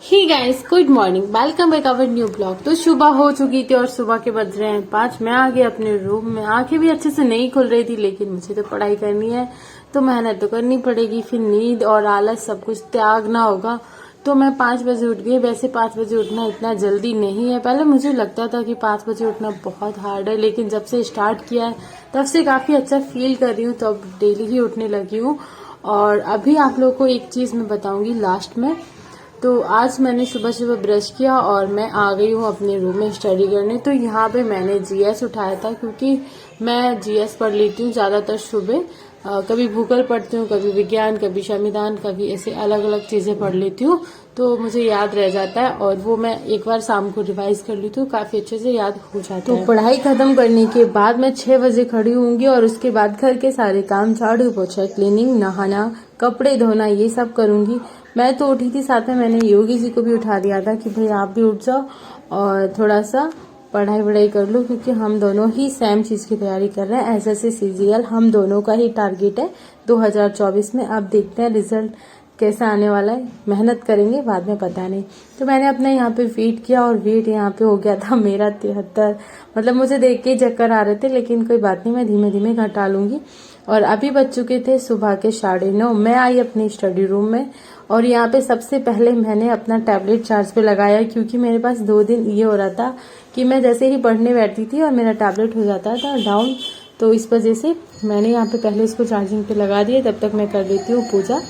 He guys, good morning, welcome back our new blog. तो सुबह हो चुकी थी और सुबह के बज रहे हैं 5। मैं आ गई अपने रूम में। आंखें भी अच्छे से नहीं खुल रही थी, लेकिन मुझे तो पढ़ाई करनी है तो मेहनत तो करनी पड़ेगी। फिर नींद और आलस सब कुछ त्यागना होगा। तो मैं 5 बजे उठ गई। वैसे 5 बजे उठना इतना जल्दी नहीं है। पहले मुझे लगता था कि 5 बजे उठना बहुत हार्ड है, लेकिन जब से स्टार्ट किया है तब से काफी अच्छा फील कर रही हूँ। तो अब डेली ही उठने लगी हूँ। और अभी आप लोग को एक चीज मैं बताऊंगी लास्ट में। तो आज मैंने सुबह सुबह ब्रश किया और मैं आ गई हूँ अपने रूम में स्टडी करने। तो यहाँ पे मैंने जीएस उठाया था, क्योंकि मैं जीएस पढ़ लेती हूँ ज्यादातर सुबह। कभी भूगोल पढ़ती हूँ, कभी विज्ञान, कभी संविधान, कभी ऐसे अलग अलग चीजें पढ़ लेती हूँ। तो मुझे याद रह जाता है और वो मैं एक बार शाम को रिवाइज कर लेती हूँ, काफी अच्छे से याद हो जाता है। तो पढ़ाई खत्म करने के बाद मैं 6 बजे खड़ी होंगी और उसके बाद घर के सारे काम, झाड़ू पोछा, क्लीनिंग, नहाना, कपड़े धोना, ये सब करूंगी। मैं तो उठी थी, साथ में मैंने योगी जी को भी उठा दिया था कि भाई आप भी उठ जाओ और थोड़ा सा पढ़ाई वढ़ाई कर लो, क्योंकि हम दोनों ही सेम चीज की तैयारी कर रहे हैं। एसएससी सीजीएल हम दोनों का ही टारगेट है 2024 में। अब देखते हैं रिजल्ट कैसा आने वाला है। मेहनत करेंगे, बाद में पता नहीं। तो मैंने अपने यहाँ पे वेट किया और वेट यहाँ पे हो गया था मेरा 73। मतलब मुझे देख के चक्कर आ रहे थे, लेकिन कोई बात नहीं, मैं धीमे धीमे घटा लूंगी। और अभी बज चुके थे सुबह के 9:30। मैं आई अपनी स्टडी रूम में और यहाँ पे सबसे पहले मैंने अपना टैबलेट चार्ज पे लगाया, क्योंकि मेरे पास 2 दिन ये हो रहा था कि मैं जैसे ही पढ़ने बैठती थी और मेरा टैबलेट हो जाता था डाउन। तो इस वजह से मैंने यहाँ पे पहले इसको चार्जिंग पे लगा दिया। तब तक मैं कर देती हूँ पूजा।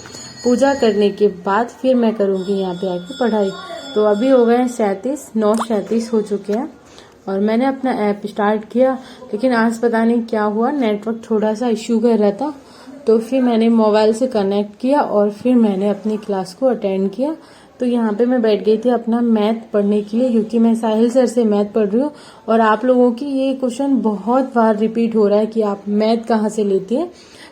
पूजा करने के बाद फिर मैं करूंगी यहाँ पे आके पढ़ाई। तो अभी हो गए 9:37 हो चुके हैं और मैंने अपना ऐप स्टार्ट किया, लेकिन आज पता नहीं क्या हुआ, नेटवर्क थोड़ा सा इश्यू कर रहा था। तो फिर मैंने मोबाइल से कनेक्ट किया और फिर मैंने अपनी क्लास को अटेंड किया। तो यहाँ पे मैं बैठ गई थी अपना मैथ पढ़ने के लिए, क्योंकि मैं साहिल सर से मैथ पढ़ रही हूँ। और आप लोगों की ये क्वेश्चन बहुत बार रिपीट हो रहा है कि आप मैथ कहाँ से लेती है।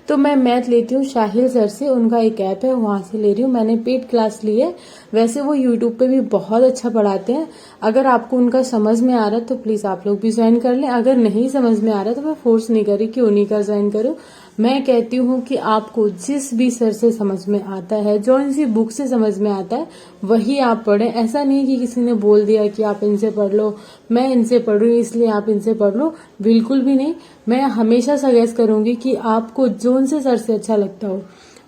तो मैं मैथ लेती हूँ साहिल सर से, उनका एक ऐप है, वहां से ले रही हूँ। मैंने पेड क्लास ली है। वैसे वो यूट्यूब पे भी बहुत अच्छा पढ़ाते हैं। अगर आपको उनका समझ में आ रहा है तो प्लीज आप लोग भी ज्वाइन कर लें। अगर नहीं समझ में आ रहा है तो मैं फोर्स नहीं कर रही कि उन्हीं का ज्वाइन करो। मैं कहती हूँ कि आपको जिस भी सर से समझ में आता है, जो इनसी बुक से समझ में आता है, वही आप पढ़ें। ऐसा नहीं कि किसी ने बोल दिया कि आप इनसे पढ़ लो, मैं इनसे पढ़ रही हूँ इसलिए आप इनसे पढ़ लो, बिल्कुल भी नहीं। मैं हमेशा सजेस्ट करूंगी कि आपको जो उनसे सर से अच्छा लगता हो,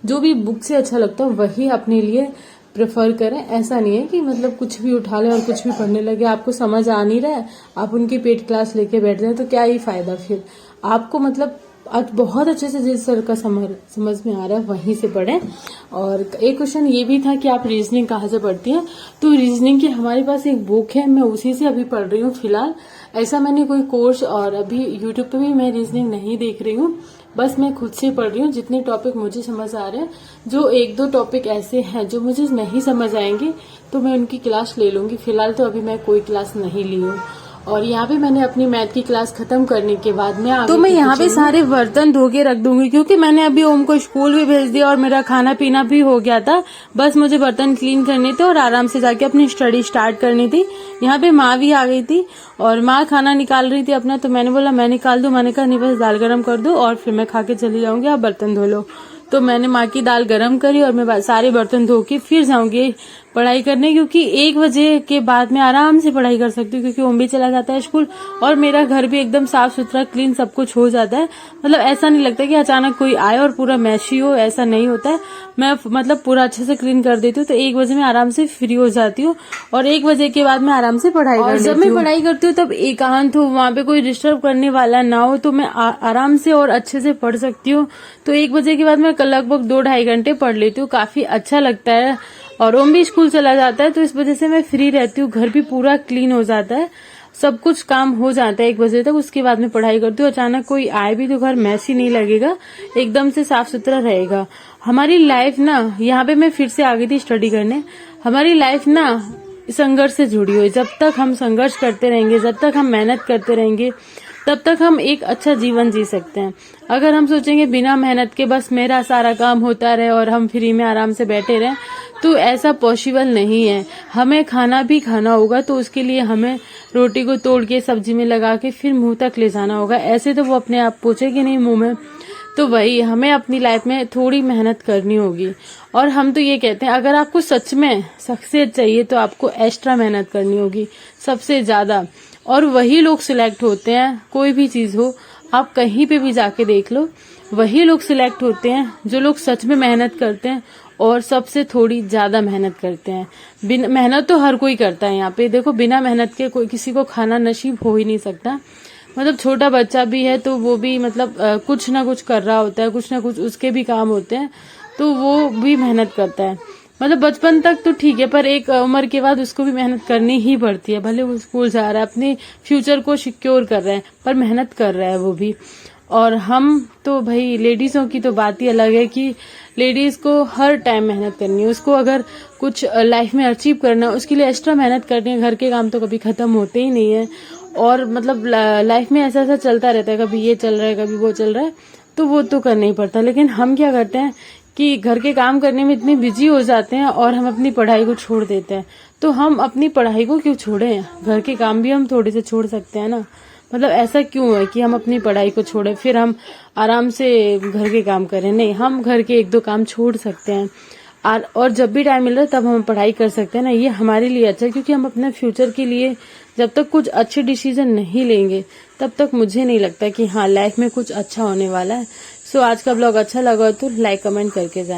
जो भी बुक से अच्छा लगता हो, वही अपने लिए प्रेफर करें। ऐसा नहीं है कि मतलब कुछ भी उठा ले और कुछ भी पढ़ने लगे। आपको समझ आ नहीं रहा है, आप उनकी पेड क्लास लेके बैठ जाए तो क्या ही फायदा। फिर आपको मतलब आज बहुत अच्छे से जिस सर का समझ में आ रहा है वहीं से पढ़ें। और एक क्वेश्चन ये भी था कि आप रीजनिंग कहाँ से पढ़ती हैं। तो रीजनिंग की हमारे पास एक बुक है, मैं उसी से अभी पढ़ रही हूँ फिलहाल। ऐसा मैंने कोई कोर्स और अभी यूट्यूब पे भी मैं रीजनिंग नहीं देख रही हूँ, बस मैं खुद से पढ़ रही हूँ। जितने टॉपिक मुझे समझ आ रहे हैं, जो 1-2 टॉपिक ऐसे हैं जो मुझे नहीं समझ आएंगे तो मैं उनकी क्लास ले लूंगी। फिलहाल तो अभी मैं कोई क्लास नहीं ली हूँ। और यहाँ पे मैंने अपनी मैथ की क्लास खत्म करने के बाद में तो मैं यहाँ पे सारे बर्तन धो के रख दूंगी, क्योंकि मैंने अभी ओम को स्कूल भी भेज दिया और मेरा खाना पीना भी हो गया था। बस मुझे बर्तन क्लीन करने थे और आराम से जाके अपनी स्टडी स्टार्ट करनी थी। यहाँ पे माँ भी आ गई थी और माँ खाना निकाल रही थी अपना, तो मैंने बोला मैं निकाल दूं। मैंने कहा नहीं, बस दाल गरम कर दो और फिर मैं खा के चली जाऊंगी, आप बर्तन धो लो। तो मैंने माँ की दाल गरम करी और मैं सारे बर्तन धो के फिर जाऊंगी पढ़ाई करने, क्योंकि 1 बजे के बाद मैं आराम से पढ़ाई कर सकती हूँ, क्योंकि ओम भी चला जाता है स्कूल और मेरा घर भी एकदम साफ सुथरा क्लीन सब कुछ हो जाता है। मतलब ऐसा नहीं लगता कि अचानक कोई आए और पूरा मैशी हो, ऐसा नहीं होता है। मैं मतलब पूरा अच्छे से क्लीन कर देती हूँ। तो 1 बजे मैं आराम से फ्री हो जाती हूँ और 1 बजे के बाद मैं आराम से पढ़ाई कर लेती हूँ। जब मैं पढ़ाई करती हूँ तब एकांत हो, वहां पे कोई डिस्टर्ब करने वाला ना हो, तो मैं आराम से और अच्छे से पढ़ सकती हूँ। तो 1 बजे के बाद मैं लगभग 2-2.5 घंटे पढ़ लेती हूँ, काफी अच्छा लगता है। और ओम भी स्कूल चला जाता है, तो इस वजह से मैं फ्री रहती हूँ। घर भी पूरा क्लीन हो जाता है, सब कुछ काम हो जाता है 1 बजे तक। उसके बाद में पढ़ाई करती हूँ। अचानक कोई आए भी तो घर मैसी नहीं लगेगा, एकदम से साफ सुथरा रहेगा। हमारी लाइफ ना, यहाँ पे मैं फिर से आ गई थी स्टडी करने। हमारी लाइफ ना संघर्ष से जुड़ी हुई। जब तक हम संघर्ष करते रहेंगे, जब तक हम मेहनत करते रहेंगे, तब तक हम एक अच्छा जीवन जी सकते हैं। अगर हम सोचेंगे बिना मेहनत के बस मेरा सारा काम होता रहे और हम फ्री में आराम से बैठे रहें, तो ऐसा पॉसिबल नहीं है। हमें खाना भी खाना होगा, तो उसके लिए हमें रोटी को तोड़ के सब्जी में लगा के फिर मुंह तक ले जाना होगा। ऐसे तो वो अपने आप पहुंचेगी नहीं मुंह में। तो वही हमें अपनी लाइफ में थोड़ी मेहनत करनी होगी। और हम तो ये कहते हैं, अगर आपको सच में सक्सेस चाहिए तो आपको एक्स्ट्रा मेहनत करनी होगी, सबसे ज्यादा। और वही लोग सिलेक्ट होते हैं, कोई भी चीज हो, आप कहीं पे भी जाके देख लो, वही लोग सिलेक्ट होते हैं जो लोग सच में मेहनत करते हैं और सबसे थोड़ी ज्यादा मेहनत करते हैं। बिना मेहनत तो हर कोई करता है यहाँ पे, देखो बिना मेहनत के कोई किसी को खाना नसीब हो ही नहीं सकता। मतलब छोटा बच्चा भी है तो वो भी मतलब कुछ ना कुछ कर रहा होता है, कुछ ना कुछ उसके भी काम होते हैं, तो वो भी मेहनत करता है। मतलब बचपन तक तो ठीक है, पर एक उम्र के बाद उसको भी मेहनत करनी ही पड़ती है। भले वो स्कूल जा रहा है, अपने फ्यूचर को सिक्योर कर रहा है, पर मेहनत कर रहा है वो भी। और हम तो भाई लेडीजों की तो बात ही अलग है कि लेडीज को हर टाइम मेहनत करनी है। उसको अगर कुछ लाइफ में अचीव करना है, उसके लिए एक्स्ट्रा मेहनत करनी है। घर के काम तो कभी खत्म होते ही नहीं है, और मतलब लाइफ में ऐसा ऐसा चलता रहता है, कभी ये चल रहा है कभी वो चल रहा है, तो वो तो करना ही पड़ता है। लेकिन हम क्या करते हैं कि घर के काम करने में इतने बिजी हो जाते हैं और हम अपनी पढ़ाई को छोड़ देते हैं। तो हम अपनी पढ़ाई को क्यों छोड़े? घर के काम भी हम थोड़े से छोड़ सकते हैं ना। मतलब ऐसा क्यों है कि हम अपनी पढ़ाई को छोड़े फिर हम आराम से घर के काम करें? नहीं, हम घर के एक दो काम छोड़ सकते हैं, और जब भी टाइम मिल रहा है तब हम पढ़ाई कर सकते हैं ना। ये हमारे लिए अच्छा है, क्योंकि हम अपने फ्यूचर के लिए जब तक कुछ अच्छे डिसीजन नहीं लेंगे तब तक मुझे नहीं लगता कि हाँ लाइफ में कुछ अच्छा होने वाला है। सो आज का ब्लॉग अच्छा लगा तो लाइक कमेंट करके जाना।